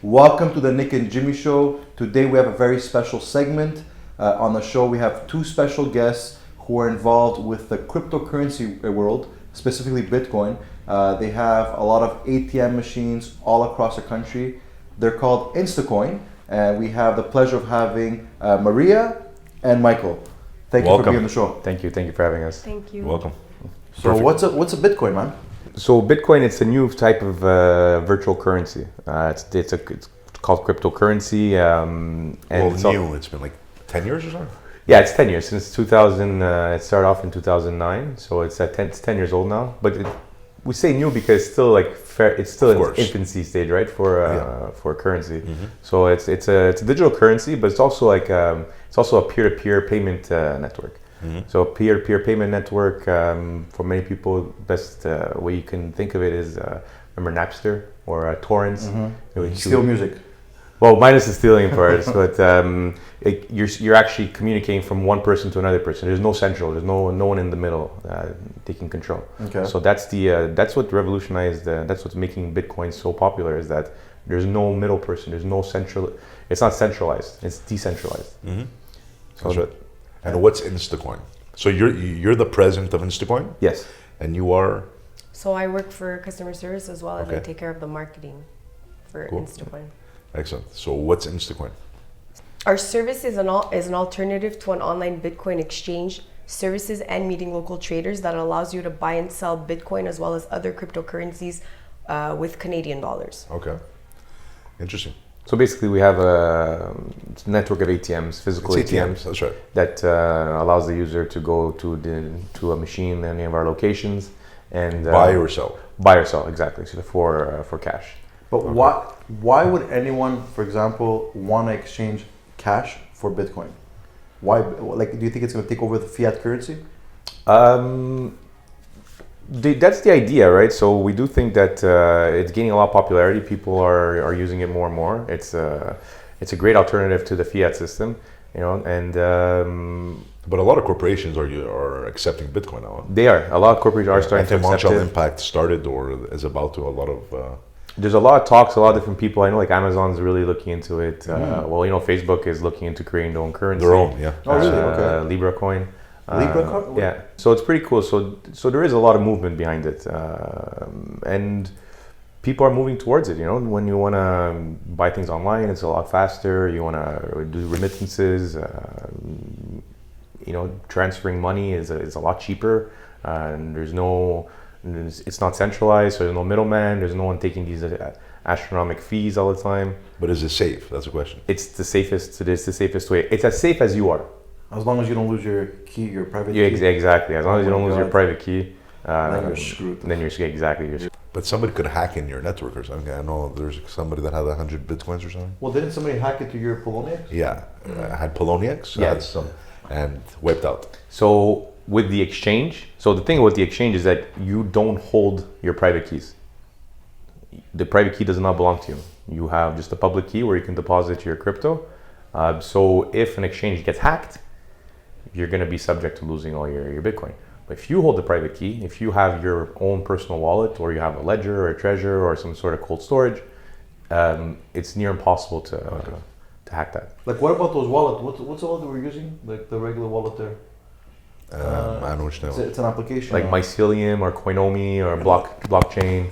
Welcome to the Nick and Jimmy Show. Today we have a very special segment. On the show we have two special guests who are involved with the cryptocurrency world, specifically Bitcoin. They have a lot of ATM machines all across the country. They're called Instacoin. And we have the pleasure of having Maria and Michael. Thank you for being on the show. Thank you for having us. Thank you. Welcome. So what's a Bitcoin, man? So Bitcoin, it's a new type of virtual currency. It's called cryptocurrency. It's been like 10 years or something? Yeah, it's 10 years since 2000. It started off in 2009, so it's 10 years old now. But we say new because it's still it's still in its infancy stage, right? For currency. Mm-hmm. So it's a digital currency, but it's also a peer-to-peer payment network. Mm-hmm. So peer-to-peer payment network, for many people, best way you can think of it is remember Napster or torrents. Mm-hmm. Steal music. Well, minus the stealing parts, but you're actually communicating from one person to another person. There's there's no one in the middle taking control. Okay. So that's what revolutionized. That's what's making Bitcoin so popular, is that there's no middle person. There's no central. It's not centralized. It's decentralized. Mm-hmm. That's right. And what's Instacoin? So you're the president of Instacoin? Yes. And you are? So I work for customer service as well, and I Okay. take care of the marketing for Cool. Instacoin. Excellent. So what's Instacoin? Our service is an alternative to an online Bitcoin exchange services and meeting local traders that allows you to buy and sell Bitcoin as well as other cryptocurrencies with Canadian dollars. Okay. Interesting. So basically, we have a network of ATMs, physical It's ATMs, that's right. that allows the user to go to a machine in any of our locations and Buy or sell. Buy or sell, exactly. So for cash. But why would anyone, for example, want to exchange cash for Bitcoin? Why? Like, do you think it's going to take over the fiat currency? That's the idea, right? So we do think that it's gaining a lot of popularity. People are using it more and more. It's a great alternative to the fiat system, and But a lot of corporations are accepting Bitcoin now. they are. A lot of corporations are starting to accept Anti-monetary it. impact started or is about to. A lot of There's a lot of talks, a lot of different people. I know, like Amazon's really looking into it. Facebook is looking into creating their own currency. their own, yeah. Oh, really? Okay. Libra coin. Libra coin? Yeah. So it's pretty cool. So there is a lot of movement behind it, and people are moving towards it. When you want to buy things online, it's a lot faster. You want to do remittances. Transferring money is a lot cheaper, and it's not centralized, so there's no middleman. There's no one taking these astronomical fees all the time. But is it safe? That's the question. It's the safest way. It's as safe as you are. As long as you don't lose your key, your private Yeah, key. exactly. As long as you don't lose your private key, Then you're screwed. Then you're exactly. But somebody could hack in your network or something. I know there's somebody that had 100 Bitcoins or something. Well, didn't somebody hack into your Poloniex? Yeah, had Poloniex. Yeah. Had some, and wiped out. So with the exchange, the thing with the exchange is that you don't hold your private keys. The private key does not belong to you. You have just a public key where you can deposit your crypto. So if an exchange gets hacked, you're going to be subject to losing all your Bitcoin. But if you hold the private key, if you have your own personal wallet, or you have a ledger or a treasure or some sort of cold storage, it's near impossible to hack that. Like, what about those wallets? What's the wallet we're using? Like the regular wallet there? I know which name. It's an application. Like Mycelium or Coinomi or blockchain.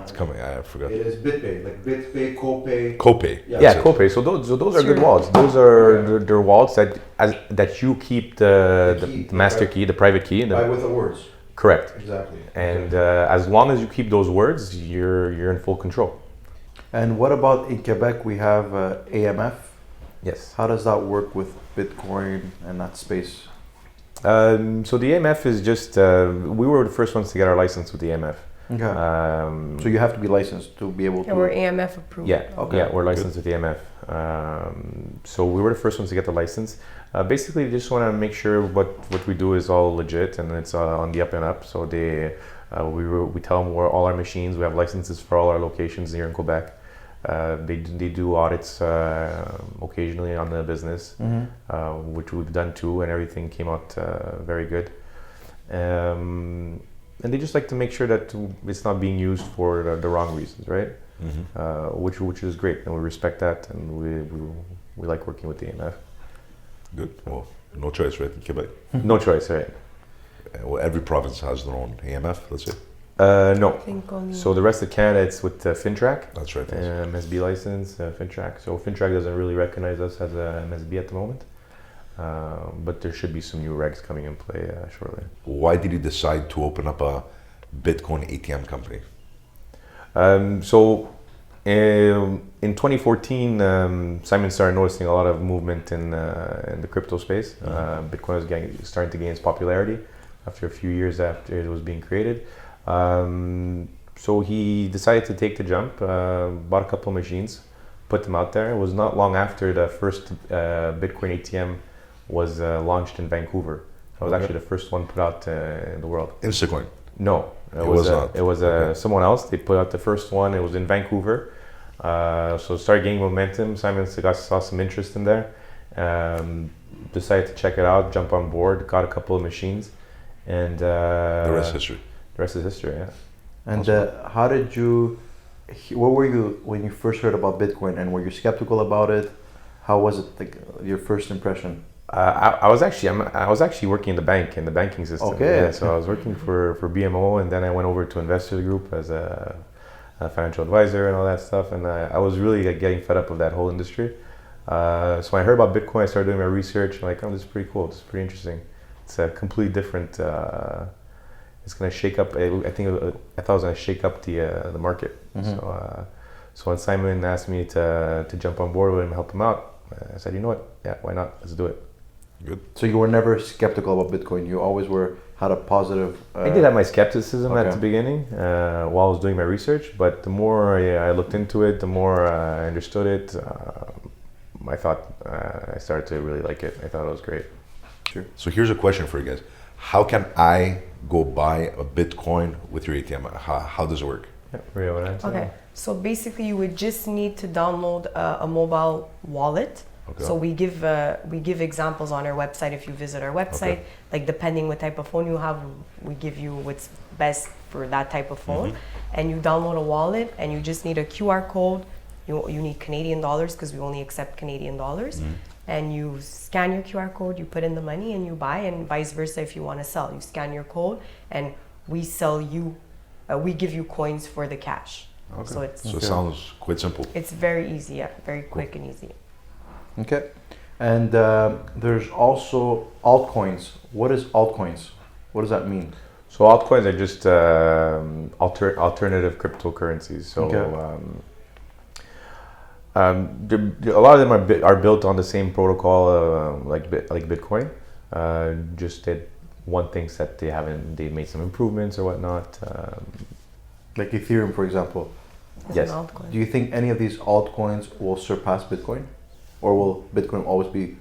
It's coming. I forgot. It is BitPay, like BitPay, CoPay. Copay. Yeah. Yeah, Copay. So those are good wallets. Those are they're wallets that you keep the master key, the private key. With the words. Correct. Exactly. And as long as you keep those words, you're in full control. And what about in Quebec? We have AMF. Yes. How does that work with Bitcoin and that space? So the AMF is just we were the first ones to get our license with the AMF. Okay. So you have to be licensed to be able to. And we're AMF approved. Yeah. Okay. Yeah, we're licensed with the AMF. So we were the first ones to get the license. Basically, we just want to make sure what we do is all legit and it's on the up and up. So we tell them where all our machines. We have licenses for all our locations here in Quebec. They do audits occasionally on the business, which we've done too, and everything came out very good. and they just like to make sure that it's not being used for the wrong reasons, right? Which is great, and we respect that, and we like working with the AMF. Good. Well, no choice, right? In Quebec. No choice, right? Well, every province has their own AMF. Let's say. No. I think only So the rest of Canada, it's with FinTrack. That's right. MSB license, FinTrack. So FinTrack doesn't really recognize us as a MSB at the moment, but there should be some new regs coming in play shortly. Why did you decide to open up a Bitcoin ATM company? In 2014, Simon started noticing a lot of movement in the crypto space. Bitcoin was starting to gain its popularity after a few years after it was being created. So he decided to take the jump, bought a couple of machines, put them out there. It was not long after the first Bitcoin ATM was launched in Vancouver. It was actually the first one put out in the world. Instacoin. No, it was not. It was someone else. They put out the first one. It was in Vancouver. So it started gaining momentum. Simon saw some interest in there. Decided to check it out, jump on board, got a couple of machines, and The rest is history. the rest is history. Yeah. And how did you? Where were you when you first heard about Bitcoin, and were you skeptical about it? How was it? Like your first impression? I was actually working in the banking system. Okay. Yeah, so I was working for BMO, and then I went over to Investor Group as a financial advisor and all that stuff. And I was really getting fed up with that whole industry. So when I heard about Bitcoin, I started doing my research. And like, oh, this is pretty cool. This is pretty interesting. It's a completely different. It's going to shake up. I thought it was going to shake up the market. So when Simon asked me to jump on board with him, help him out, I said, you know what? Yeah, why not? Let's do it. Good. So you were never skeptical about Bitcoin. You always had a positive. I did have my skepticism at Okay. the beginning while I was doing my research, but the more I looked into it, the more I understood it. I thought I started to really like it. I thought it was great. Sure. So here's a question for you guys. How can I go buy a Bitcoin with your ATM? How does it work? Yeah, Maria, what answer? Okay, so basically you would just need to download a mobile wallet. Okay. So we give examples on our website if you visit our website. Okay. Like depending what type of phone you have, we give you what's best for that type of phone. And you download a wallet, and you just need a QR code. You need Canadian dollars because we only accept Canadian dollars. And you scan your QR code, you put in the money, and you buy. And vice versa, if you want to sell, you scan your code, and we sell you. We give you coins for the cash. Okay. So it's So it sounds quite simple. it's very easy, yeah, very quick and easy. Okay. And there's also altcoins. What is altcoins? What does that mean? So altcoins are just alternative cryptocurrencies. So Okay. a lot of them are built on the same protocol like Bitcoin. Just that one thinks that they made some improvements or whatnot. Like Ethereum, for example. It's Yes. an altcoin. Do you think any of these altcoins will surpass Bitcoin, or will Bitcoin always be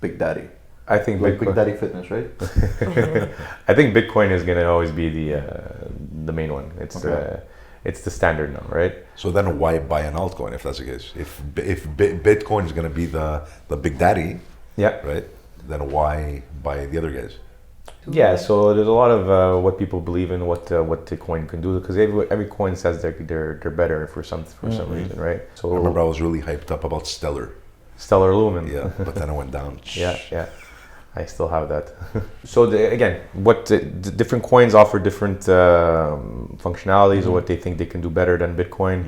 Big Daddy? I think Like Big Bitcoin. Daddy Fitness, right? I think Bitcoin is going to always be the main one. Okay. It's the standard now, right? So then why buy an altcoin if that's the case? If Bitcoin is going to be the big daddy, Yeah. right? Then why buy the other guys? Yeah, so there's a lot of what people believe in, what the coin can do, because every coin says they're better for some reason, right? So I remember I was really hyped up about Stellar. Stellar Lumen. Yeah, but then it went down. yeah, I still have that. So the different coins offer different functionalities or what they think they can do better than Bitcoin.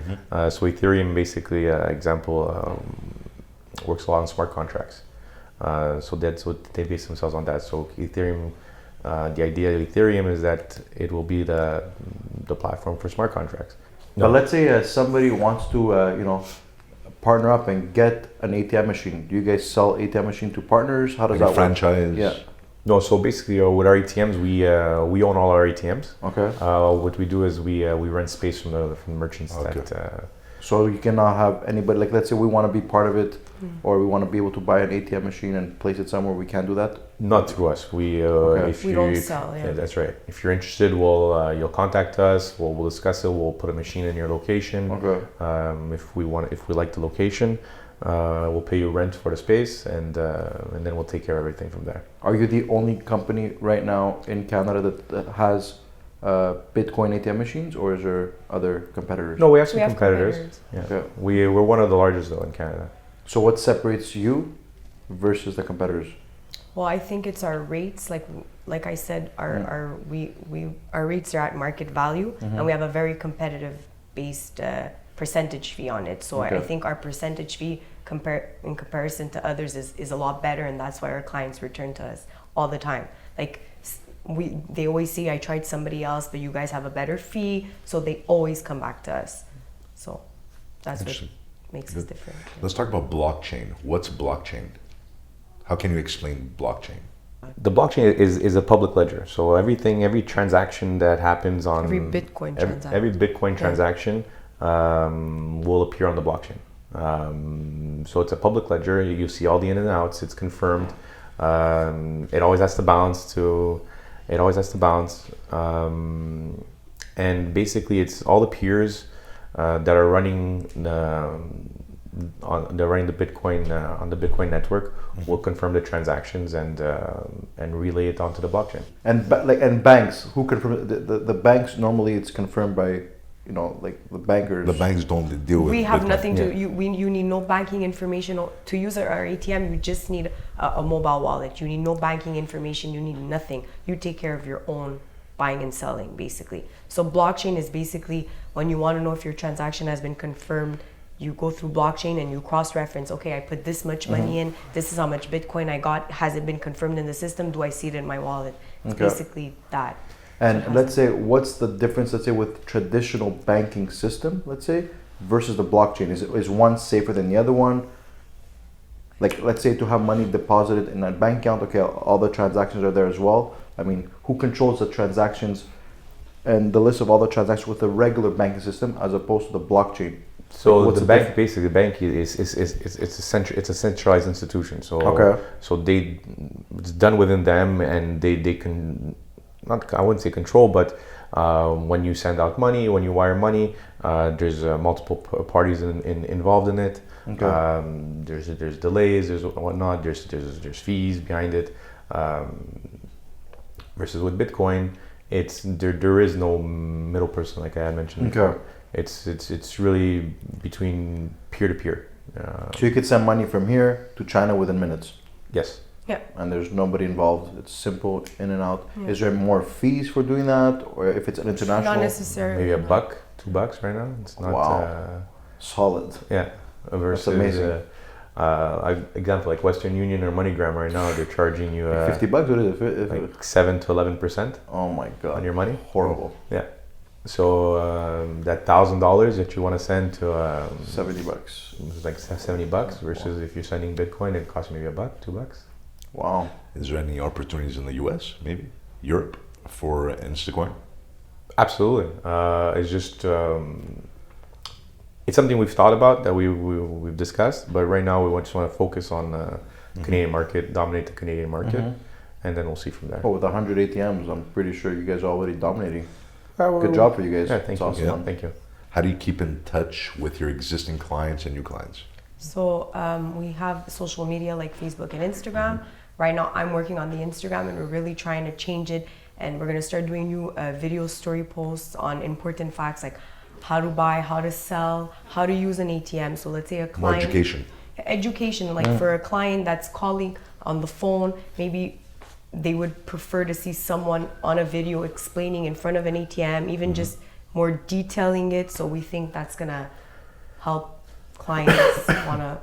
So Ethereum, basically, example, works a lot on smart contracts. So that's what they base themselves on that. So Ethereum. The idea of Ethereum is that it will be the platform for smart contracts. But let's say somebody wants to, partner up and get an ATM machine. Do you guys sell ATM machine to partners? How does Like a that work? franchise. Yeah. No, so basically with our ATMs, we own all our ATMs. Okay. What we do is we rent space from the merchants. Okay. That So you cannot have anybody, like let's say we want to be part of it, or we want to be able to buy an ATM machine and place it somewhere. We can't do that. not through us. Okay. If We don't sell, yeah. That's right. If you're interested, you'll contact us. We'll discuss it. We'll put a machine in your location. Okay. If we like the location, we'll pay you rent for the space, and then we'll take care of everything from there. Are you the only company right now in Canada that has Bitcoin ATM machines, or is there other competitors? No, we have some We have competitors. Yeah. Okay. We're one of the largest though in Canada. So what separates you versus the competitors? Well, I think it's our rates. Like I said, our rates are at market value, and we have a very competitive based percentage fee on it. So Okay. I think our percentage fee in comparison to others is a lot better, and that's why our clients return to us all the time. Like they always say, I tried somebody else, but you guys have a better fee, so they always come back to us. So that's what Interesting. makes us different. Let's talk about blockchain. What's blockchain? How can you explain blockchain? The blockchain is a public ledger. So every transaction that happens on Every Bitcoin transaction. every Bitcoin transaction will appear on the blockchain. So it's a public ledger. You see all the in and outs. It's confirmed. It always has to bounce and basically it's all the peers that are running the Bitcoin on the Bitcoin network will confirm the transactions and relay it onto the blockchain. And banks, who confirm the banks? Normally, it's confirmed by like the bankers. The banks don't deal with We have Bitcoin. nothing to you need no banking information to use our ATM. You just need a mobile wallet. You need no banking information. You need nothing. You take care of your own buying and selling, basically. So blockchain is basically when you want to know if your transaction has been confirmed, you go through blockchain and you cross-reference. Okay, I put this much money in. This is how much Bitcoin I got. Has it been confirmed in the system? Do I see it in my wallet? It's basically that. And let's say, what's the difference? Let's say with traditional banking system, let's say, versus the blockchain. Is one safer than the other one? Like, let's say to have money deposited in a bank account. Okay, all the transactions are there as well. I mean, who controls the transactions and the list of all the transactions with the regular banking system as opposed to the blockchain? So What's the bank, basically, the bank is it's a centralized institution. So it's done within them, and they can not, I wouldn't say control, but when you send out money, when you wire money, there's multiple parties involved in it. There's delays, there's whatnot, there's fees behind it. Versus with Bitcoin, there is no middle person, like I had mentioned before. It's really between peer to peer. So you could send money from here to China within minutes. Yes. Yeah. And there's nobody involved. It's simple, in and out. Is there more fees for doing that, or if it's an international? Not necessarily. Maybe $1, $2 right now. It's not. Wow. Solid. Yeah. Versus, That's amazing. Example like Western Union or MoneyGram right now, they're charging you $50. What is it? like 7 to 11% Oh my god. on your money. Horrible. Yeah. So that $1,000 that you want to send to $70. it's like $70 versus if you're sending Bitcoin, it costs you maybe $1, $2. Wow. Is there any opportunities in the US, maybe Europe, for Instacoin? Absolutely. It's just it's something we've thought about, that we've discussed, but right now we just want to focus on the Canadian market, dominate the Canadian market, and then we'll see from there. Oh, with 100 ATMs, I'm pretty sure you guys are already dominating. Good job for you guys. Yeah, thank you. Awesome. Yeah, thank you. How do you keep in touch with your existing clients and new clients? So we have social media like Facebook and Instagram. Right now I'm working on the Instagram, and we're really trying to change it, and we're going to start doing new video story posts on important facts like how to buy, how to sell, how to use an ATM. So let's say a client... More education, like for a client that's calling on the phone, maybe they would prefer to see someone on a video explaining in front of an ATM, even just more detailing it. So we think that's gonna help clients wanna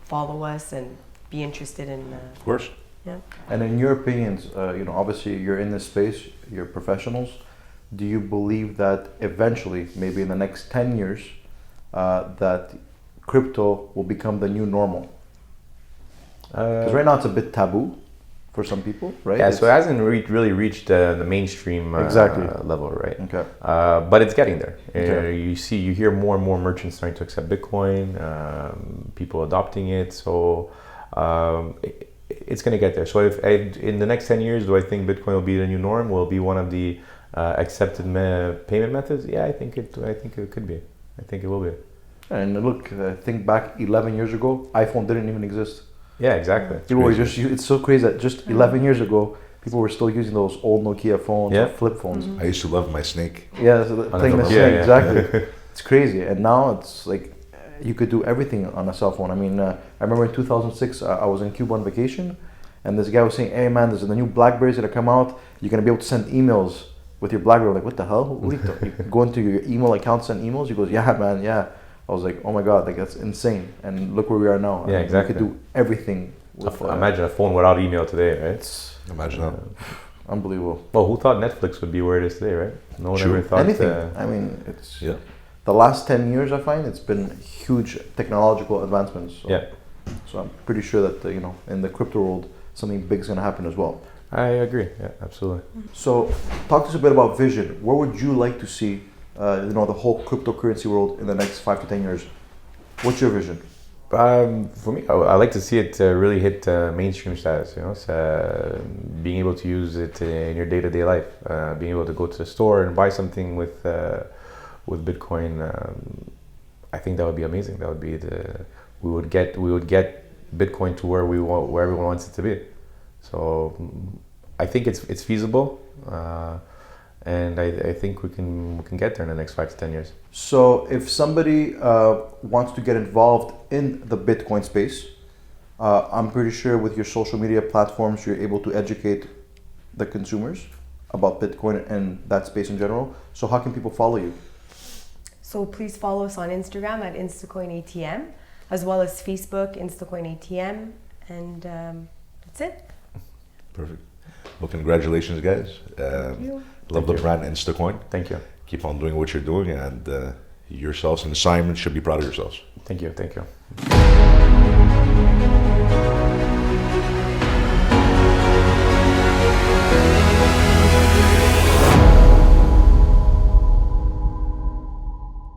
follow us and be interested in. Of course. Yeah. And in your opinions, obviously you're in this space, you're professionals. Do you believe that eventually, maybe in the next 10 years, that crypto will become the new normal? Because right now it's a bit taboo for some people, right? Yeah, so it hasn't really reached the mainstream level, right? Okay. But it's getting there. Okay. You hear more and more merchants starting to accept Bitcoin, people adopting it. So it's going to get there. So if in the next 10 years, do I think Bitcoin will be the new norm? Will it be one of the accepted payment methods? Yeah, I think it could be. I think it will be. And look, think back 11 years ago, iPhone didn't even exist. Yeah, exactly. It's so crazy that just 11 years ago, people were still using those old Nokia phones Yeah. or flip phones. I used to love my snake. Yeah, so playing the Yeah, snake, yeah. exactly. It's crazy, and now it's like you could do everything on a cell phone. I mean, I remember in 2006, I was in Cuba on vacation, and this guy was saying, "Hey man, there's the new Blackberries that are come out. You're gonna be able to send emails with your BlackBerry." I'm like, what the hell? What are you talking? You go into your email account, send emails. He goes, "Yeah, man, yeah." I was like, "Oh my god, like that's insane!" And look where we are now. Yeah, I mean, exactly. We could do everything. With, Imagine a phone without email today, right? it's Imagine that. unbelievable. Well, who thought Netflix would be where it is today, right? No one True. ever thought. Anything. I mean, it's Yeah. the last 10 years. I find it's been huge technological advancements. So, Yeah, So I'm pretty sure that in the crypto world, something big is going to happen as well. I agree. Yeah, absolutely. So, talk to us a bit about vision. Where would you like to see, the whole cryptocurrency world in the next 5 to 10 years? What's your vision? For me, I like to see it really hit mainstream status. Being able to use it in your day-to-day life, being able to go to the store and buy something with Bitcoin. I think that would be amazing. That would be we would get Bitcoin to where everyone wants it to be. So I think it's feasible, and I think we can get there in the next 5 to 10 years. So, if somebody wants to get involved in the Bitcoin space, I'm pretty sure with your social media platforms, you're able to educate the consumers about Bitcoin and that space in general. So, how can people follow you? So please follow us on Instagram at Instacoin ATM, as well as Facebook, Instacoin ATM, and that's it. Perfect. Well, congratulations, guys. You. Love the brand Instacoin. Thank you. Keep on doing what you're doing, and yourselves and Simon should be proud of yourselves. Thank you. Thank you.